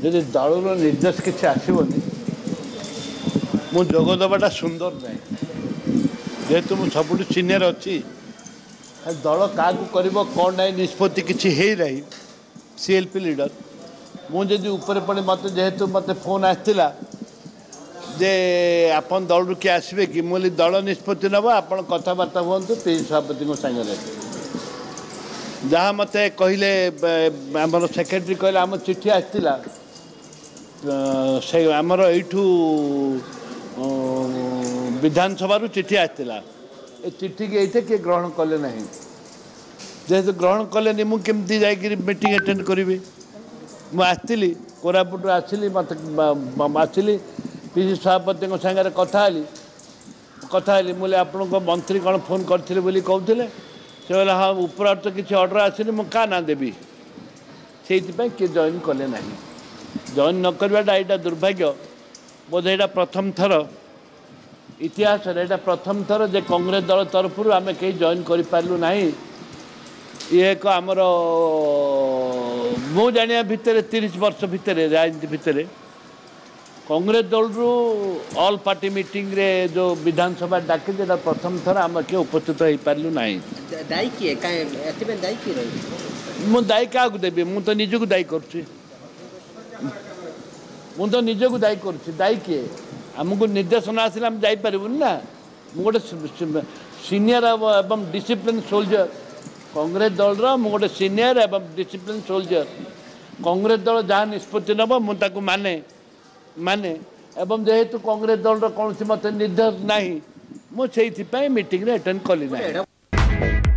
ଯଦି ଦଳର ନିର୍ଦ୍ଦେଶ କିଛି ଆସିବନି ମୁଁ ଯୋଗ ଦେବାଟା ସୁନ୍ଦର ନାହିଁ ଯେହେତୁ ମୁଁ ସବୁଠୁ ସିନିୟର ଅଛି ଦଳ କାହାକୁ କରିବ କ'ଣ ନାହିଁ ନିଷ୍ପତ୍ତି କିଛି ହେଇନାହିଁ ସିଏଲ୍ପି ଲିଡର ମୁଁ ଯଦି ଉପରେ ପଡ଼େ ମୋତେ ଯେହେତୁ ମୋତେ ଫୋନ୍ ଆସିଥିଲା ଯେ ଆପଣ ଦଳରୁ କିଏ ଆସିବେ କି ମୁଁ କହିଲି ଦଳ ନିଷ୍ପତ୍ତି ନେବ ଆପଣ କଥାବାର୍ତ୍ତା ହୁଅନ୍ତୁ ପିସି ସଭାପତିଙ୍କ ସାଙ୍ଗରେ ଯାହା ମୋତେ କହିଲେ ଆମର ସେକ୍ରେଟାରୀ କହିଲେ ଆମ ଚିଠି ଆସିଥିଲା ସେ ଆମର ଏଇଠୁ ବିଧାନସଭାରୁ ଚିଠି ଆସିଥିଲା ଏ ଚିଠିକି ଏଇଠି କିଏ ଗ୍ରହଣ କଲେ ନାହିଁ ଯେହେତୁ ଗ୍ରହଣ କଲେନି ମୁଁ କେମିତି ଯାଇକରି ମିଟିଂ ଆଟେଣ୍ଡ କରିବି ମୁଁ ଆସିଥିଲି କୋରାପୁଟରୁ ଆସିଲି ମୋତେ ଆସିଲି ପିସି ସଭାପତିଙ୍କ ସାଙ୍ଗରେ କଥା ହେଲି ମୁଁ କହିଲି ଆପଣଙ୍କ ମନ୍ତ୍ରୀ କ'ଣ ଫୋନ୍ କରିଥିଲେ ବୋଲି କହୁଥିଲେ ସେ କହିଲେ ହଁ ଉପର ତ କିଛି ଅର୍ଡ଼ର ଆସିନି ମୁଁ କାହା ନାଁ ଦେବି ସେଇଥିପାଇଁ କିଏ ଜଏନ୍ କଲେ ନାହିଁ ଜଏନ୍ ନ କରିବାଟା ଏଇଟା ଦୁର୍ଭାଗ୍ୟ ବୋଧେ ଏଇଟା ପ୍ରଥମ ଥର ଇତିହାସରେ ଏଇଟା ପ୍ରଥମ ଥର ଯେ କଂଗ୍ରେସ ଦଳ ତରଫରୁ ଆମେ କେହି ଜଏନ୍ କରିପାରିଲୁ ନାହିଁ ଇଏ ଏକ ଆମର ମୁଁ ଜାଣିବା ଭିତରେ 30 ବର୍ଷ ଭିତରେ ରାଜନୀତି ଭିତରେ କଂଗ୍ରେସ ଦଳରୁ ଅଲ୍ ପାର୍ଟି ମିଟିଂରେ ଯେଉଁ ବିଧାନସଭା ଡାକିଛି ଏଇଟା ପ୍ରଥମ ଥର ଆମେ କିଏ ଉପସ୍ଥିତ ହେଇପାରିଲୁ ନାହିଁ ମୁଁ ଦାୟୀ କାହାକୁ ଦେବି ମୁଁ ତ ନିଜକୁ ଦାୟୀ କରୁଛି ଦାୟୀ କିଏ ଆମକୁ ନିର୍ଦ୍ଦେଶନା ଆସିଲେ ଆମେ ଯାଇପାରିବୁନି ନା ମୁଁ ଗୋଟେ ସିନିୟର ଏବଂ ଡିସିପ୍ଲିନ୍ ସୋଲଜର କଂଗ୍ରେସ ଦଳର ମୁଁ ଗୋଟେ ସିନିୟର ଏବଂ ଡିସିପ୍ଲିନ୍ ସୋଲଜର କଂଗ୍ରେସ ଦଳ ଯାହା ନିଷ୍ପତ୍ତି ନେବ ମୁଁ ତାକୁ ମାନେ ଏବଂ ଯେହେତୁ କଂଗ୍ରେସ ଦଳର କୌଣସି ମୋତେ ନିର୍ଦ୍ଦେଶ ନାହିଁ ମୁଁ ସେଇଥିପାଇଁ ମିଟିଂରେ ଆଟେଣ୍ଡ କଲି ନାହିଁ।